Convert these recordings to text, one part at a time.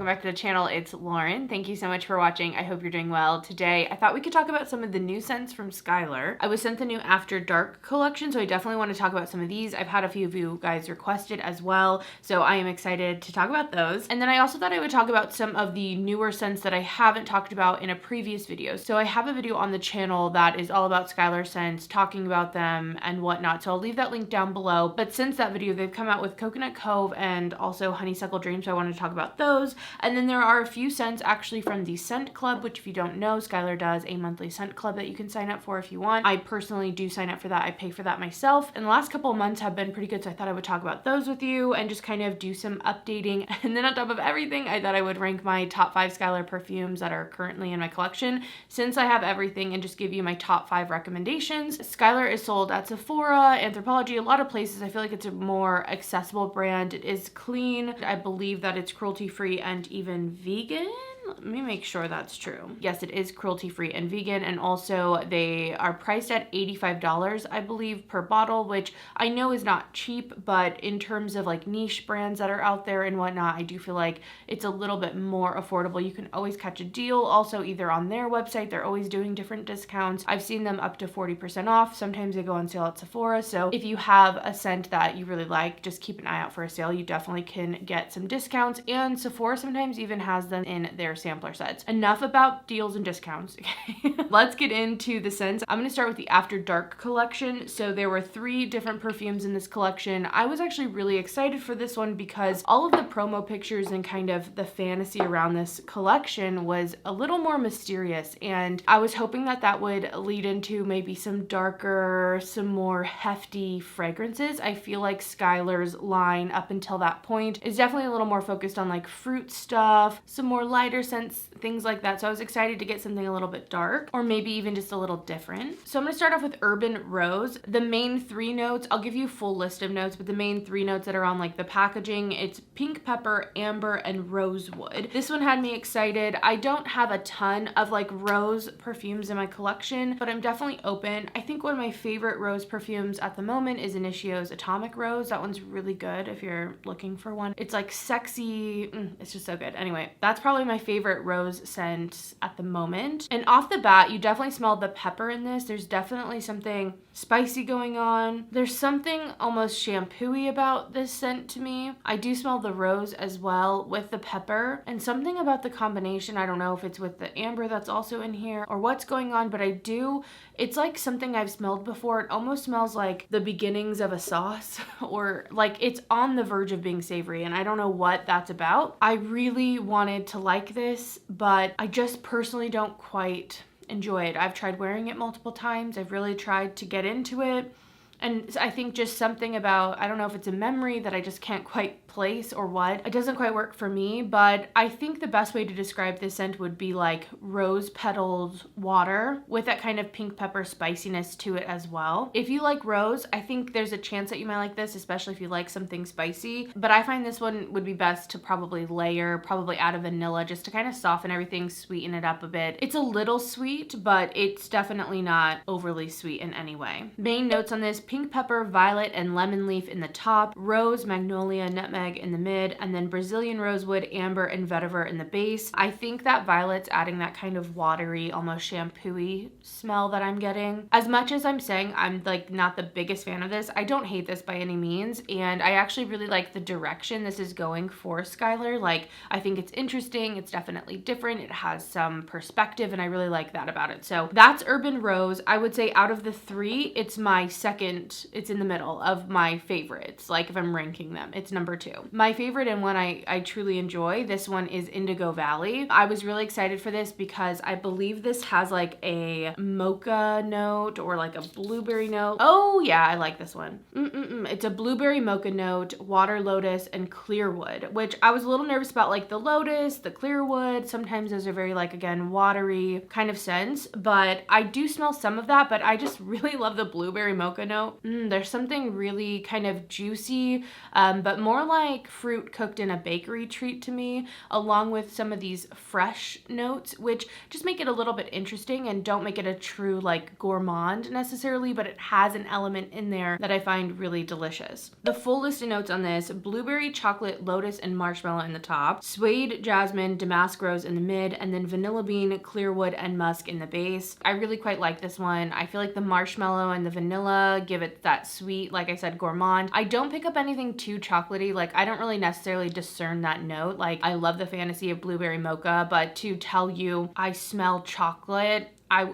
welcome back to the channel. It's Lauren. Thank you so much for watching. I hope you're doing well. Today, I thought we could talk about some of the new scents from Skylar. I was sent the new After Dark collection, so I definitely want to talk about some of these. I've had a few of you guys requested as well, so I am excited to talk about those. And then I also thought I would talk about some of the newer scents that I haven't talked about in a previous video. So I have a video on the channel that is all about Skylar scents, talking about them and whatnot, so I'll leave that link down below. But since that video, they've come out with Coconut Cove and also Honeysuckle Dream, so I wanted to talk about those. And then there are a few scents actually from the Scent Club, which if you don't know, Skylar does a monthly scent club that you can sign up for if you want. I personally do sign up for that. I pay for that myself. And the last couple of months have been pretty good, so I thought I would talk about those with you and just kind of do some updating. And then on top of everything, I thought I would rank my top 5 Skylar perfumes that are currently in my collection, since I have everything, and just give you my top 5 recommendations. Skylar is sold at Sephora, Anthropologie, a lot of places. I feel like it's a more accessible brand. It is clean. I believe that it's cruelty-free and even vegan. Let me make sure that's true. Yes, it is cruelty-free and vegan, and also they are priced at $85, I believe, per bottle, which I know is not cheap, but in terms of like niche brands that are out there and whatnot, I do feel like it's a little bit more affordable. You can always catch a deal also either on their website. They're always doing different discounts. I've seen them up to 40% off. Sometimes they go on sale at Sephora. So if you have a scent that you really like, just keep an eye out for a sale. You definitely can get some discounts, and Sephora sometimes even has them in their sampler sets. Enough about deals and discounts. Okay. Let's get into the scents. I'm going to start with the After Dark collection. So there were 3 different perfumes in this collection. I was actually really excited for this one because all of the promo pictures and kind of the fantasy around this collection was a little more mysterious, and I was hoping that that would lead into maybe some darker, some more hefty fragrances. I feel like Skylar's line up until that point is definitely a little more focused on like fruit stuff, some more lighter scents, things like that. So I was excited to get something a little bit dark, or maybe even just a little different. So I'm gonna start off with Urban Rose. The main 3 notes, I'll give you a full list of notes, but the main 3 notes that are on like the packaging, it's pink pepper, amber, and rosewood. This one had me excited. I don't have a ton of like rose perfumes in my collection, but I'm definitely open. I think one of my favorite rose perfumes at the moment is Initio's Atomic Rose. That one's really good if you're looking for one. It's like sexy. It's just so good. Anyway, that's probably my favorite rose scent at the moment. And off the bat, you definitely smell the pepper in this. There's definitely something spicy going on. There's something almost shampoo-y about this scent to me. I do smell the rose as well with the pepper, and something about the combination. I don't know if it's with the amber that's also in here or what's going on, but it's like something I've smelled before. It almost smells like the beginnings of a sauce, or like it's on the verge of being savory, and I don't know what that's about. I really wanted to like this, but I just personally don't quite enjoy it. I've tried wearing it multiple times. I've really tried to get into it, and I think just something about, I don't know if it's a memory that I just can't quite place or what, it doesn't quite work for me. But I think the best way to describe this scent would be like rose petaled water with that kind of pink pepper spiciness to it as well. If you like rose, I think there's a chance that you might like this, especially if you like something spicy. But I find this one would be best to probably layer, probably add a vanilla just to kind of soften everything, sweeten it up a bit. It's a little sweet, but it's definitely not overly sweet in any way. Main notes on this: pink pepper, violet, and lemon leaf in the top, rose, magnolia, nutmeg in the mid, and then Brazilian rosewood, amber, and vetiver in the base. I think that violet's adding that kind of watery, almost shampoo-y smell that I'm getting. As much as I'm saying I'm like not the biggest fan of this, I don't hate this by any means, and I actually really like the direction this is going for Skylar. Like, I think it's interesting, it's definitely different, it has some perspective, and I really like that about it. So that's Urban Rose. I would say out of the 3, it's my second, it's in the middle of my favorites. Like if I'm ranking them, it's number 2. My favorite, and one I truly enjoy, this one is Indigo Valley. I was really excited for this because I believe this has like a mocha note or like a blueberry note. Oh yeah, I like this one. It's a blueberry mocha note, water lotus, and clearwood, which I was a little nervous about, like the lotus, the clearwood. Sometimes those are very like, again, watery kind of scents, but I do smell some of that, but I just really love the blueberry mocha note. note. There's something really kind of juicy, but more like fruit cooked in a bakery treat to me, along with some of these fresh notes, which just make it a little bit interesting and don't make it a true like gourmand necessarily, but it has an element in there that I find really delicious. The full list of notes on this: blueberry, chocolate, lotus, and marshmallow in the top, suede, jasmine, damask rose in the mid, and then vanilla bean, clearwood, and musk in the base. I really quite like this one. I feel like the marshmallow and the vanilla give it that sweet, like I said, gourmand. I don't pick up anything too chocolatey. Like, I don't really necessarily discern that note. Like, I love the fantasy of blueberry mocha, but to tell you I smell chocolate,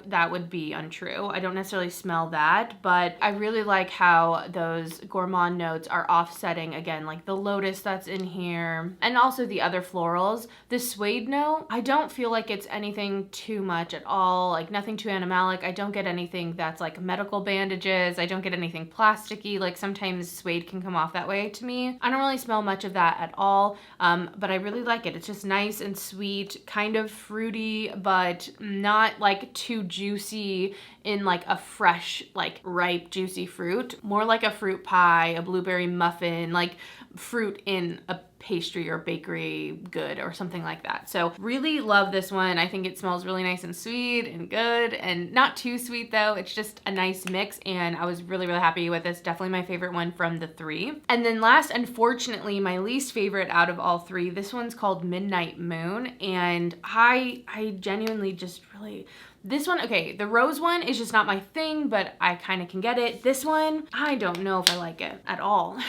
that would be untrue. I don't necessarily smell that, but I really like how those gourmand notes are offsetting, again, like the lotus that's in here and also the other florals. The suede note, I don't feel like it's anything too much at all, like nothing too animalic. I don't get anything that's like medical bandages. I don't get anything plasticky. Like sometimes suede can come off that way to me. I don't really smell much of that at all, but I really like it. It's just nice and sweet, kind of fruity, but not like too juicy in like a fresh, like ripe, juicy fruit. More like a fruit pie, a blueberry muffin, like fruit in a pastry or bakery good or something like that. So really love this one. I think it smells really nice and sweet and good, and not too sweet though. It's just a nice mix, and I was really happy with this. Definitely my favorite one from the three. And then last, unfortunately, my least favorite out of all three, this one's called Midnight Moon, and I genuinely just really... This one, okay, the rose one is just not my thing, but I kind of can get it. This one, I don't know if I like it at all.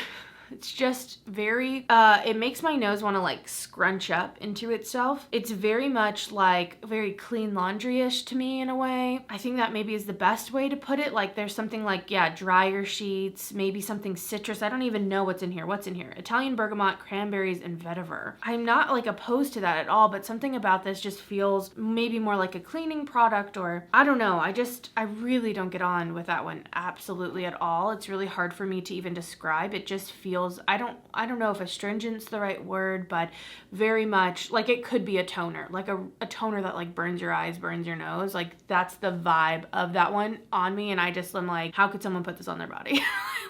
It's just very, it makes my nose want to like scrunch up into itself. It's very much like very clean laundry-ish to me in a way. I think that maybe is the best way to put it. Like there's something like, yeah, dryer sheets, maybe something citrus. I don't even know what's in here. What's in here? Italian bergamot, cranberries, and vetiver. I'm not like opposed to that at all, but something about this just feels maybe more like a cleaning product, or I don't know. I really don't get on with that one absolutely at all. It's really hard for me to even describe. It just feels, I don't know if astringent's the right word, but very much like it could be a toner, like a toner that like burns your eyes, burns your nose. Like that's the vibe of that one on me, and I just am like, how could someone put this on their body?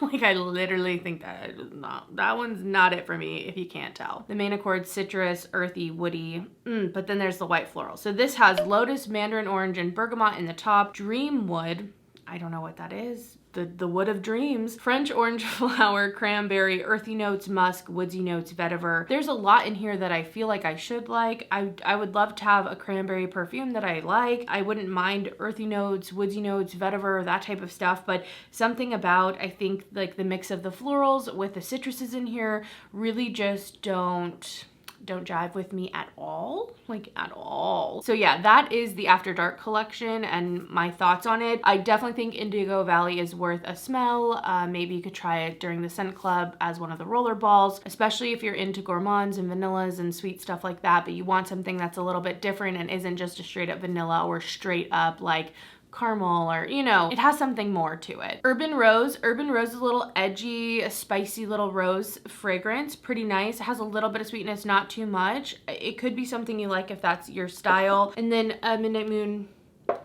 Like I literally think that one's not it for me, if you can't tell. The main accord, citrus, earthy, woody, but then there's the white floral. So this has lotus, mandarin orange, and bergamot in the top, dream wood, I don't know what that is. The wood of dreams, French orange flower, cranberry, earthy notes, musk, woodsy notes, vetiver. There's a lot in here that I feel like I should like. I would love to have a cranberry perfume that I like. I wouldn't mind earthy notes, woodsy notes, vetiver, that type of stuff, but something about, I think like the mix of the florals with the citruses in here really just don't jive with me at all, like at all. So yeah, that is the After Dark collection and my thoughts on it. I definitely think Indigo Valley is worth a smell. Maybe you could try it during the scent club as one of the roller balls, especially if you're into gourmands and vanillas and sweet stuff like that, but you want something that's a little bit different and isn't just a straight up vanilla or straight up like caramel, or you know, it has something more to it. Urban Rose is a little edgy, a spicy little rose fragrance, pretty nice. It has a little bit of sweetness, not too much. It could be something you like if that's your style. And then Midnight Moon,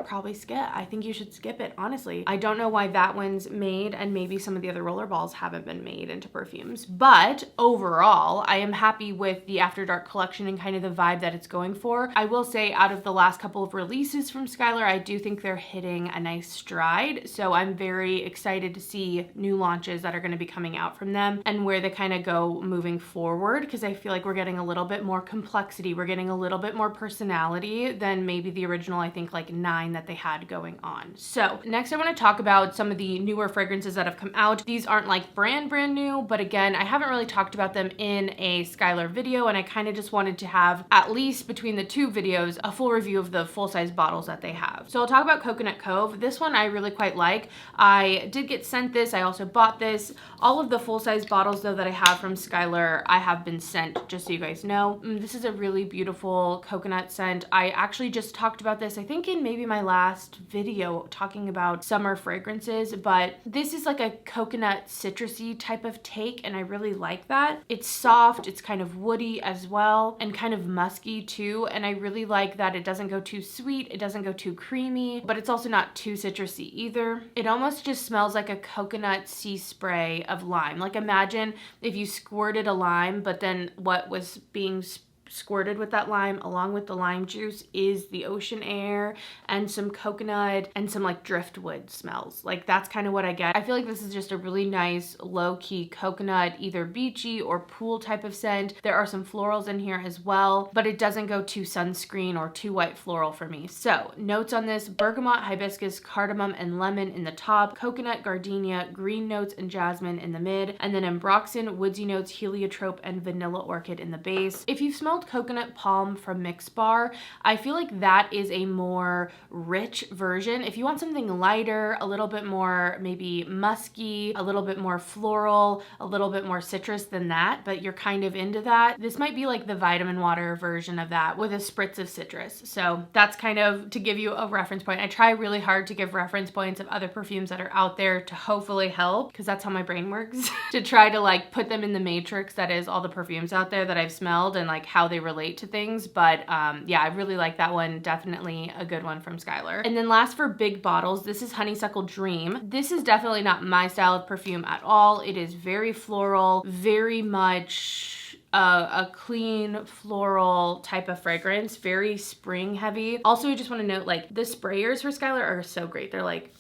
probably skip. I think you should skip it, honestly. I don't know why that one's made, and maybe some of the other roller balls haven't been made into perfumes, but overall I am happy with the After Dark collection and kind of the vibe that it's going for. I will say, out of the last couple of releases from Skylar, I do think they're hitting a nice stride, so I'm very excited to see new launches that are going to be coming out from them and where they kind of go moving forward, because I feel like we're getting a little bit more complexity, we're getting a little bit more personality than maybe the original, I think like 9 that they had going on. So next I want to talk about some of the newer fragrances that have come out. These aren't like brand new, but again, I haven't really talked about them in a Skylar video, and I kind of just wanted to have, at least between the two videos, a full review of the full-size bottles that they have. So I'll talk about Coconut Cove. This one I really quite like. I did get sent this. I also bought this. All of the full-size bottles though that I have from Skylar, I have been sent, just so you guys know. This is a really beautiful coconut scent. I actually just talked about this, I think in maybe my my last video talking about summer fragrances, but this is like a coconut citrusy type of take, and I really like that. It's soft, it's kind of woody as well, and kind of musky too, and I really like that it doesn't go too sweet, it doesn't go too creamy, but it's also not too citrusy either. It almost just smells like a coconut sea spray of lime. Like imagine if you squirted a lime, but then what was being squirted with that lime along with the lime juice is the ocean air and some coconut and some like driftwood smells. Like that's kind of what I get. I feel like this is just a really nice low-key coconut, either beachy or pool type of scent. There are some florals in here as well, but it doesn't go too sunscreen or too white floral for me. So notes on this: bergamot, hibiscus, cardamom, and lemon in the top, coconut, gardenia, green notes, and jasmine in the mid, and then ambroxan, woodsy notes, heliotrope, and vanilla orchid in the base. If you've smelled coconut palm from Mix Bar, I feel like that is a more rich version. If you want something lighter, a little bit more maybe musky, a little bit more floral, a little bit more citrus than that, but you're kind of into that, this might be like the vitamin water version of that with a spritz of citrus. So that's kind of to give you a reference point. I try really hard to give reference points of other perfumes that are out there to hopefully help, because that's how my brain works, to try to like put them in the matrix that is all the perfumes out there that I've smelled and like how they relate to things. But yeah, I really like that one. Definitely a good one from Skylar. And then last for big bottles, this is Honeysuckle Dream. This is definitely not my style of perfume at all. It is very floral, very much a clean floral type of fragrance, very spring heavy. Also, I just want to note like the sprayers for Skylar are so great. They're like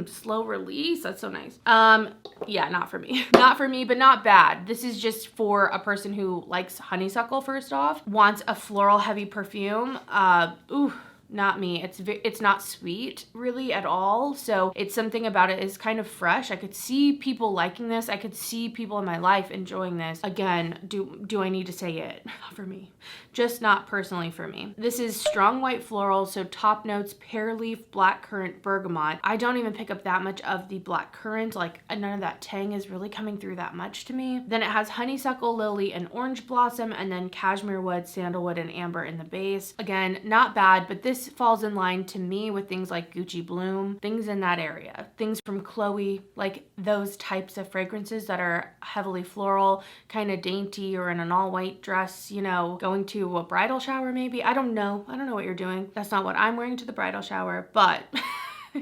slow release. That's so nice. Yeah, not for me. Not for me, but not bad. This is just for a person who likes honeysuckle, first off, wants a floral heavy perfume. Ooh, not me. It's not sweet really at all. So it's something about it is kind of fresh. I could see people liking this. I could see people in my life enjoying this. Again, do I need to say it? Not for me. Just not personally for me. This is strong white floral, so top notes, pear leaf, blackcurrant, bergamot. I don't even pick up that much of the blackcurrant. Like none of that tang is really coming through that much to me. Then it has honeysuckle, lily, and orange blossom, and then cashmere wood, sandalwood, and amber in the base. Again, not bad, but this falls in line to me with things like Gucci Bloom, things in that area, things from Chloe, like those types of fragrances that are heavily floral, kind of dainty, or in an all white dress, you know, going to a bridal shower maybe. I don't know what you're doing. That's not what I'm wearing to the bridal shower, but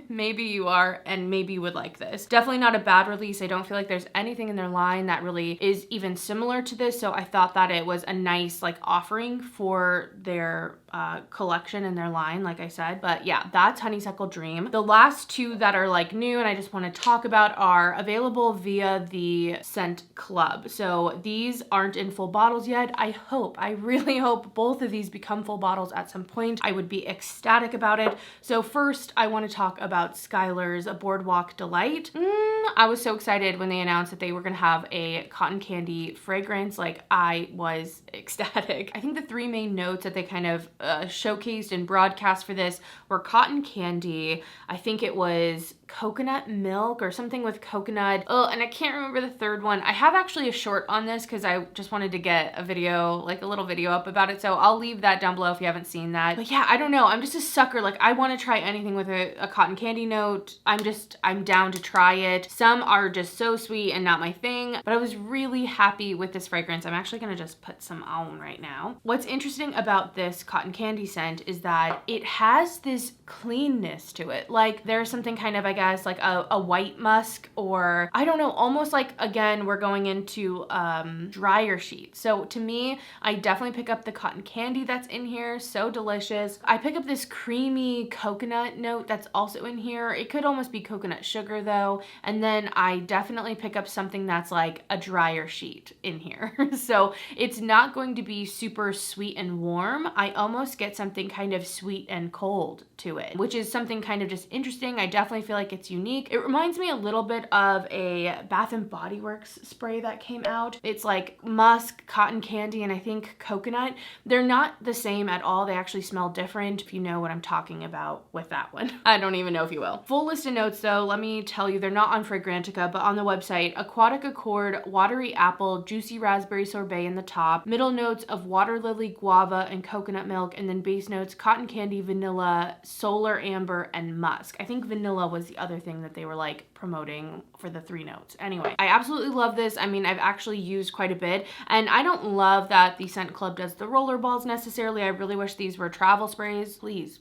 maybe you are, and maybe you would like this. Definitely not a bad release. I don't feel like there's anything in their line that really is even similar to this, so I thought that it was a nice like offering for their collection in their line, like I said. But yeah, that's Honeysuckle Dream. The last two that are like new and I just want to talk about are available via the Scent Club. So these aren't in full bottles yet. I really hope both of these become full bottles at some point. I would be ecstatic about it. So first, I want to talk about Skylar's Boardwalk Delight. I was so excited when they announced that they were gonna have a cotton candy fragrance. Like, I was ecstatic. I think the three main notes that they kind of showcased and broadcast for this were cotton candy. I think it was coconut milk or something with coconut. Oh, and I can't remember the third one. I have actually a short on this because I just wanted to get a video, like a little video up about it. So I'll leave that down below if you haven't seen that. But yeah, I don't know. I'm just a sucker. Like, I want to try anything with a cotton candy note. I'm down to try it. Some are just so sweet and not my thing, but I was really happy with this fragrance. I'm actually going to just put some on right now. What's interesting about this cotton candy scent is that it has this cleanness to it. Like, there's something kind of, I guess, like a white musk, or I don't know, almost like, again, we're going into dryer sheet. So to me, I definitely pick up the cotton candy that's in here. So delicious. I pick up this creamy coconut note that's also in here. It could almost be coconut sugar though. And then I definitely pick up something that's like a dryer sheet in here. So it's not going to be super sweet and warm. I almost get something kind of sweet and cold to it, which is something kind of just interesting. I definitely feel like like it's unique. It reminds me a little bit of a Bath and Body Works spray that came out. It's like musk, cotton candy, and I think coconut. They're not the same at all. They actually smell different, if you know what I'm talking about with that one. I don't even know if you will. Full list of notes though, let me tell you, they're not on Fragrantica, but on the website, aquatic accord, watery apple, juicy raspberry sorbet in the top, middle notes of water lily, guava, and coconut milk, and then base notes, cotton candy, vanilla, solar amber, and musk. I think vanilla was the other thing that they were like promoting for the 3 notes. Anyway, I absolutely love this. I mean, I've actually used quite a bit, and I don't love that the Scent Club does the roller balls necessarily. I really wish these were travel sprays. Please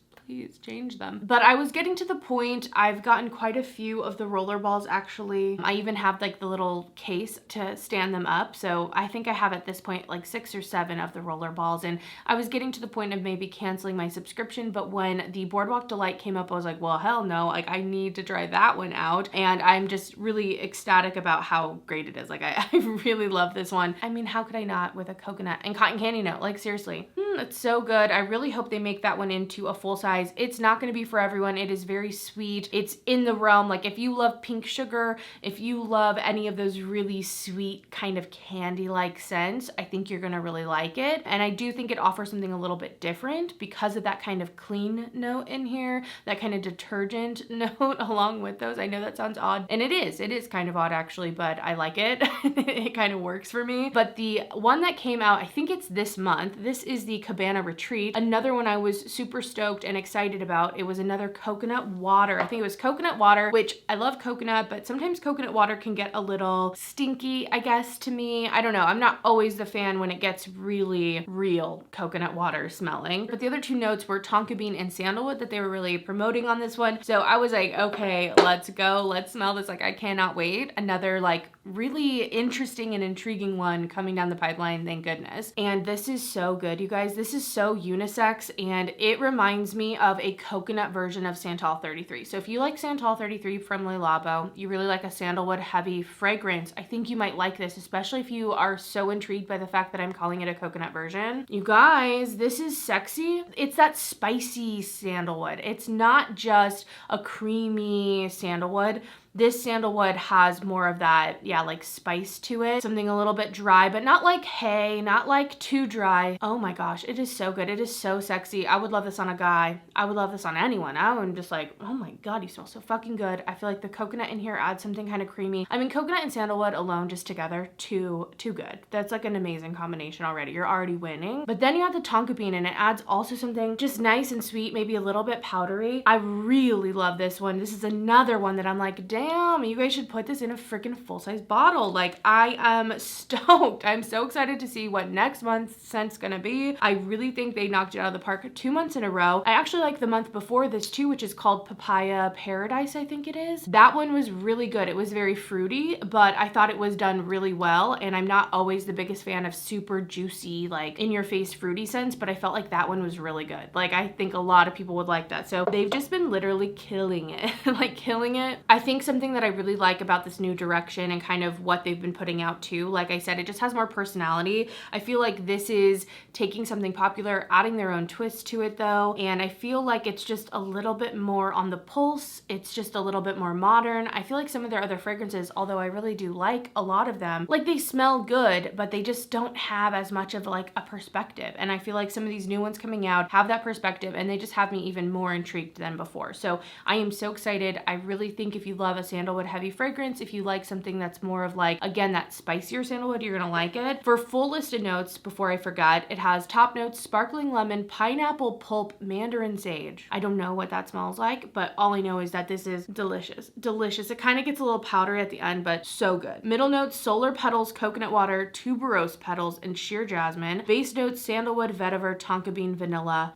change them. But I was getting to the point, I've gotten quite a few of the roller balls actually. I even have like the little case to stand them up. So I think I have at this point like 6 or 7 of the roller balls, and I was getting to the point of maybe canceling my subscription. But when the Boardwalk Delight came up, I was like, well, hell no, like I need to try that one out. And I'm just really ecstatic about how great it is. Like I really love this one. I mean, how could I not with a coconut and cotton candy note? Like seriously, it's so good. I really hope they make that one into a full size. It's not going to be for everyone. It is very sweet. It's in the realm, like if you love pink sugar, if you love any of those really sweet kind of candy-like scents, I think you're going to really like it. And I do think it offers something a little bit different because of that kind of clean note in here, that kind of detergent note along with those. I know that sounds odd, and it is kind of odd actually, but I like it. It kind of works for me. But the one that came out, I think it's this month, this is the Cabana Retreat. Another one I was super stoked and excited about. It was another coconut water. I think it was coconut water, which I love coconut, but sometimes coconut water can get a little stinky, I guess, to me. I don't know. I'm not always the fan when it gets really real coconut water smelling. But the other 2 notes were tonka bean and sandalwood that they were really promoting on this one. So I was like, okay, let's go. Let's smell this. Like, I cannot wait. Another like really interesting and intriguing one coming down the pipeline, thank goodness. And this is so good, you guys. This is so unisex, and it reminds me of a coconut version of Santal 33. So if you like Santal 33 from Le Labo, you really like a sandalwood heavy fragrance, I think you might like this, especially if you are so intrigued by the fact that I'm calling it a coconut version. You guys, this is sexy. It's that spicy sandalwood. It's not just a creamy sandalwood. This sandalwood has more of that, yeah, like spice to it. Something a little bit dry, but not like hay, not like too dry. Oh my gosh, it is so good. It is so sexy. I would love this on a guy. I would love this on anyone. I'm just like, oh my God, you smell so fucking good. I feel like the coconut in here adds something kind of creamy. I mean, coconut and sandalwood alone just together, too good. That's like an amazing combination already. You're already winning. But then you have the tonka bean, and it adds also something just nice and sweet, maybe a little bit powdery. I really love this one. This is another one that I'm like, damn, you guys should put this in a freaking full-size bottle. Like, I am stoked. I'm so excited to see what next month's scent's gonna be. I really think they knocked it out of the park 2 months in a row. I actually like the month before this too, which is called Papaya Paradise, I think it is. That one was really good. It was very fruity, but I thought it was done really well, and I'm not always the biggest fan of super juicy, like in-your-face fruity scents, but I felt like that one was really good. Like, I think a lot of people would like that. So they've just been literally killing it, like killing it. I think something that I really like about this new direction and kind of what they've been putting out too, like I said, it just has more personality. I feel like this is taking something popular, adding their own twist to it though, and I feel like it's just a little bit more on the pulse. It's just a little bit more modern. I feel like some of their other fragrances, although I really do like a lot of them, like they smell good, but they just don't have as much of like a perspective. And I feel like some of these new ones coming out have that perspective, and they just have me even more intrigued than before. So I am so excited. I really think if you love a sandalwood heavy fragrance, if you like something that's more of like, again, that spicier sandalwood, you're gonna like it. For full list of notes, before I forget, it has top notes, sparkling lemon, pineapple pulp, mandarin sage. I don't know what that smells like, but all I know is that this is delicious. Delicious. It kind of gets a little powdery at the end, but so good. Middle notes, solar petals, coconut water, tuberose petals, and sheer jasmine. Base notes, sandalwood, vetiver, tonka bean, vanilla.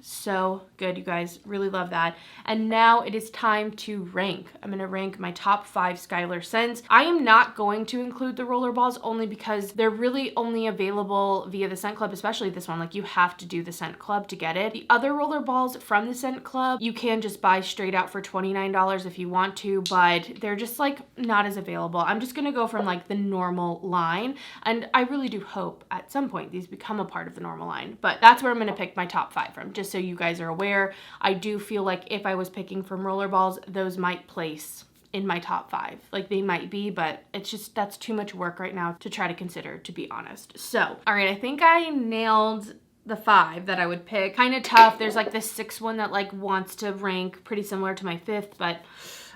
So good, you guys. Really love that. And now it is time to rank. I'm gonna rank my top 5 Skylar scents. I am not going to include the rollerballs only because they're really only available via the Scent Club, especially this one. Like, you have to do the Scent Club to get it. The other rollerballs from the Scent Club, you can just buy straight out for $29 if you want to, but they're just like not as available. I'm just gonna go from like the normal line, and I really do hope at some point these become a part of the normal line, but that's where I'm gonna pick my top 5 from, just so you guys are aware. I do feel like if I was picking from rollerballs, those might place in my top 5. Like they might be, but it's just, that's too much work right now to try to consider, to be honest. So, all right, I think I nailed the 5 that I would pick. Kind of tough. There's like this 6th one that like wants to rank pretty similar to my 5th, but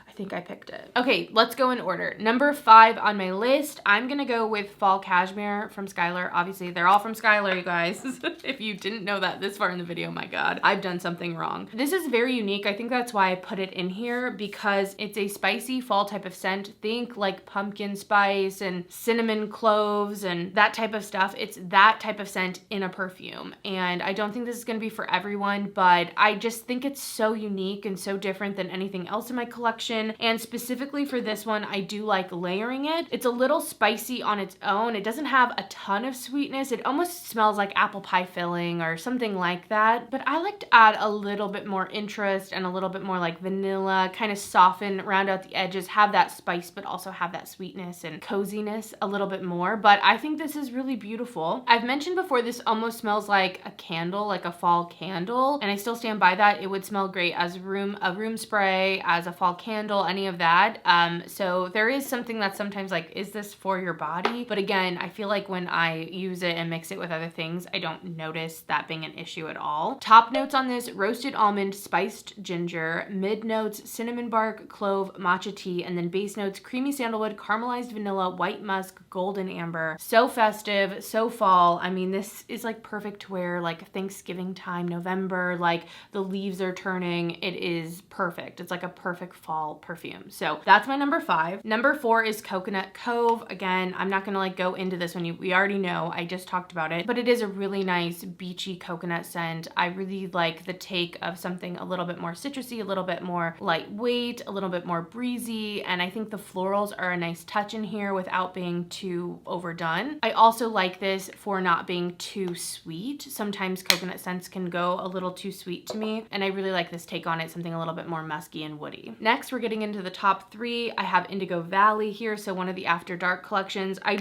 I think I picked it. Okay, let's go in order. Number 5 on my list, I'm gonna go with Fall Cashmere from Skylar. Obviously, they're all from Skylar, you guys. If you didn't know that this far in the video, my God, I've done something wrong. This is very unique. I think that's why I put it in here, because it's a spicy fall type of scent. Think like pumpkin spice and cinnamon cloves and that type of stuff. It's that type of scent in a perfume. And I don't think this is gonna be for everyone, but I just think it's so unique and so different than anything else in my collection. And specifically for this one, I do like layering it. It's a little spicy on its own. It doesn't have a ton of sweetness. It almost smells like apple pie filling or something like that. But I like to add a little bit more interest and a little bit more like vanilla, kind of soften, round out the edges, have that spice, but also have that sweetness and coziness a little bit more. But I think this is really beautiful. I've mentioned before, this almost smells like a candle, like a fall candle. And I still stand by that. It would smell great as a room spray, as a fall candle, any of that. So there is something that's sometimes like, is this for your body? But again, I feel like when I use it and mix it with other things, I don't notice that being an issue at all. Top notes on this: roasted almond, spiced ginger, mid notes, cinnamon bark, clove, matcha tea, and then base notes, creamy sandalwood, caramelized vanilla, white musk, golden amber. So festive, so fall. I mean, this is like perfect to wear like Thanksgiving time, November, like the leaves are turning. It is perfect. It's like a perfect fall perfume. So that's my number 5. Number 4 is Coconut Cove. Again, I'm not gonna like go into this one. We already know, I just talked about it, but it is a really nice beachy coconut scent. I really like the take of something a little bit more citrusy, a little bit more lightweight, a little bit more breezy, and I think the florals are a nice touch in here without being too overdone. I also like this for not being too sweet. Sometimes coconut scents can go a little too sweet to me, and I really like this take on it, something a little bit more musky and woody. Next, we're getting into the top 3. I have Indigo Valley here, so one of the After Dark collections. I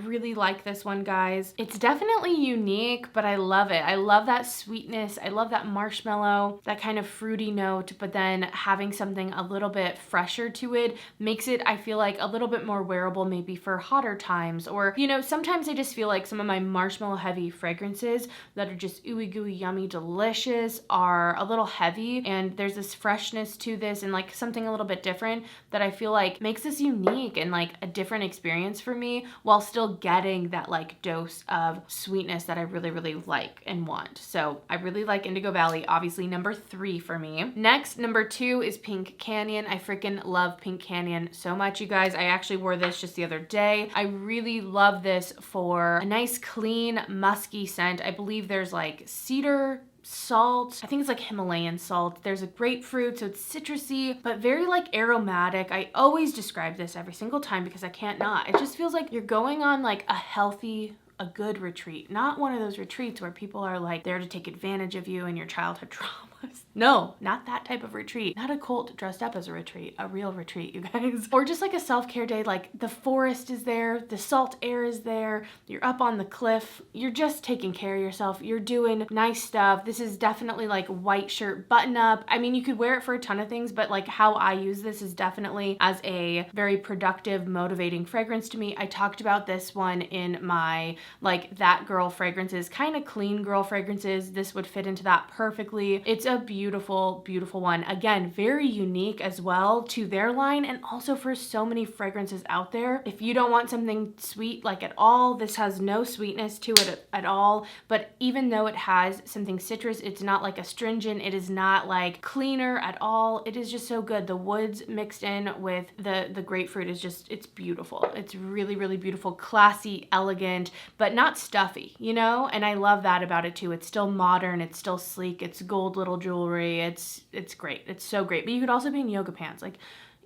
really like this one, guys. It's definitely unique, but I love it. I love that sweetness. I love that marshmallow, that kind of fruity note, but then having something a little bit fresher to it makes it, I feel like, a little bit more wearable maybe for hotter times. Or, you know, sometimes I just feel like some of my marshmallow heavy fragrances that are just ooey gooey, yummy, delicious are a little heavy, and there's this freshness to this and like something a little bit different that I feel like makes this unique and like a different experience for me, while still getting that like dose of sweetness that I really, really like and want. So I really like Indigo Valley, obviously number 3 for me. Next, number 2 is Pink Canyon. I freaking love Pink Canyon so much, you guys. I actually wore this just the other day. I really love this for a nice, clean, musky scent. I believe there's like cedar, salt, I think it's like Himalayan salt. There's a grapefruit, so it's citrusy, but very like aromatic. I always describe this every single time because I can't not. It just feels like you're going on like a good retreat, not one of those retreats where people are like there to take advantage of you and your childhood traumas. No, not that type of retreat. Not a cult dressed up as a retreat, a real retreat, you guys. Or just like a self-care day, like the forest is there, the salt air is there, you're up on the cliff, you're just taking care of yourself, you're doing nice stuff. This is definitely like white shirt button up. I mean, you could wear it for a ton of things, but like how I use this is definitely as a very productive, motivating fragrance to me. I talked about this one in my like that girl fragrances, kind of clean girl fragrances. This would fit into that perfectly. It's a beautiful, beautiful one. Again, very unique as well to their line, and also for so many fragrances out there. If you don't want something sweet like at all, this has no sweetness to it at all, but even though it has something citrus, it's not like astringent, it is not like cleaner at all. It is just so good. The woods mixed in with the grapefruit is just, it's beautiful. It's really, really beautiful, classy, elegant, but not stuffy, you know? And I love that about it too. It's still modern, it's still sleek, it's gold little jewelry. It's great. It's so great. But you could also be in yoga pants. Like,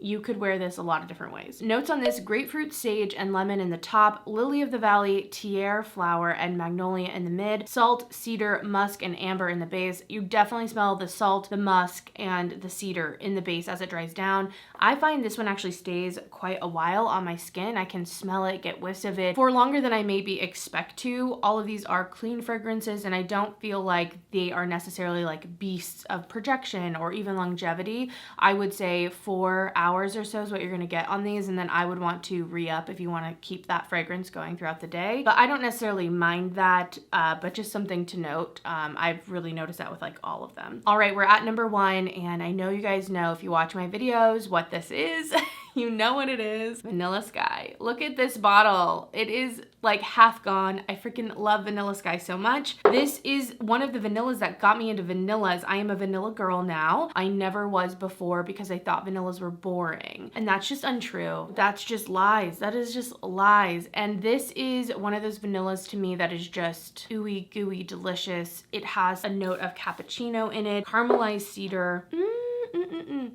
you could wear this a lot of different ways. Notes on this: grapefruit, sage, and lemon in the top, lily of the valley, tiare flower, and magnolia in the mid, salt, cedar, musk, and amber in the base. You definitely smell the salt, the musk, and the cedar in the base as it dries down. I find this one actually stays quite a while on my skin. I can smell it, get whiffs of it for longer than I maybe expect to. All of these are clean fragrances, and I don't feel like they are necessarily like beasts of projection or even longevity. I would say 4 hours or so is what you're gonna get on these, and then I would want to re-up if you wanna keep that fragrance going throughout the day. But I don't necessarily mind that, but just something to note. I've really noticed that with like all of them. All right, we're at number 1, and I know you guys know if you watch my videos what this is. You know what it is. Vanilla Sky. Look at this bottle. It is like half gone. I freaking love Vanilla Sky so much. This is one of the vanillas that got me into vanillas. I am a vanilla girl now. I never was before because I thought vanillas were boring. And that's just untrue. That's just lies. That is just lies. And this is one of those vanillas to me that is just ooey gooey delicious. It has a note of cappuccino in it, caramelized cedar.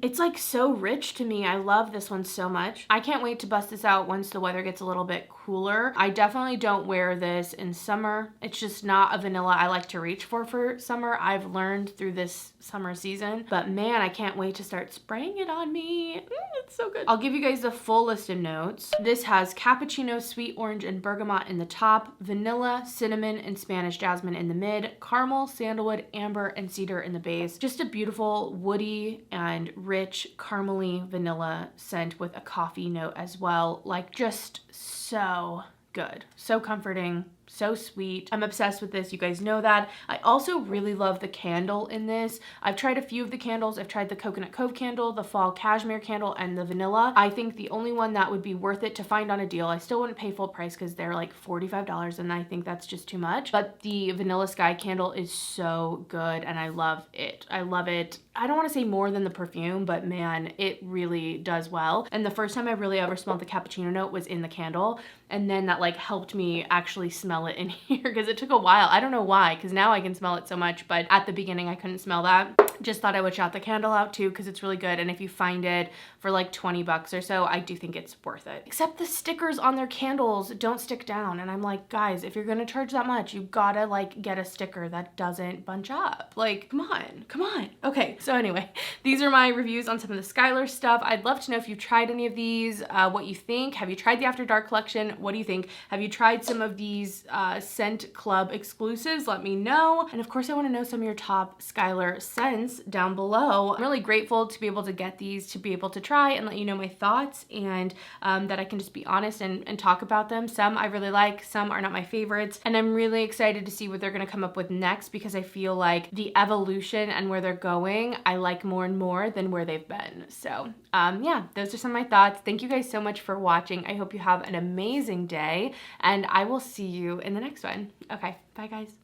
It's like so rich to me. I love this one so much. I can't wait to bust this out once the weather gets a little bit cooler. I definitely don't wear this in summer. It's just not a vanilla I like to reach for summer. I've learned through this summer season, but man, I can't wait to start spraying it on me. It's so good. I'll give you guys the full list of notes. This has cappuccino, sweet orange, and bergamot in the top, vanilla, cinnamon, and Spanish jasmine in the mid, caramel, sandalwood, amber, and cedar in the base. Just a beautiful woody and rich caramely vanilla scent with a coffee note as well. Like just so good, so comforting, so sweet. I'm obsessed with this. You guys know that. I also really love the candle in this. I've tried a few of the candles. I've tried the Coconut Cove candle, the Fall Cashmere candle, and the vanilla. I think the only one that would be worth it to find on a deal, I still wouldn't pay full price because they're like $45 and I think that's just too much. But the Vanilla Sky candle is so good and I love it. I love it. I don't want to say more than the perfume, but man, it really does well. And the first time I really ever smelled the cappuccino note was in the candle. And then that like helped me actually smell it in here because it took a while. I don't know why, because now I can smell it so much, but at the beginning I couldn't smell that. Just thought I would shout the candle out too because it's really good. And if you find it for like 20 bucks or so, I do think it's worth it. Except the stickers on their candles don't stick down. And I'm like, guys, if you're gonna charge that much, you gotta like get a sticker that doesn't bunch up. Like, come on, come on. Okay, so anyway, these are my reviews on some of the Skylar stuff. I'd love to know if you've tried any of these, what you think. Have you tried the After Dark collection? What do you think? Have you tried some of these Scent Club exclusives? Let me know. And of course, I wanna know some of your top Skylar scents down below. I'm really grateful to be able to get these, to be able to try and let you know my thoughts, and that I can just be honest and talk about them. Some I really like, some are not my favorites, and I'm really excited to see what they're gonna come up with next because I feel like the evolution and where they're going, I like more and more than where they've been. So yeah, those are some of my thoughts. Thank you guys so much for watching. I hope you have an amazing day, and I will see you in the next one. Okay, bye guys.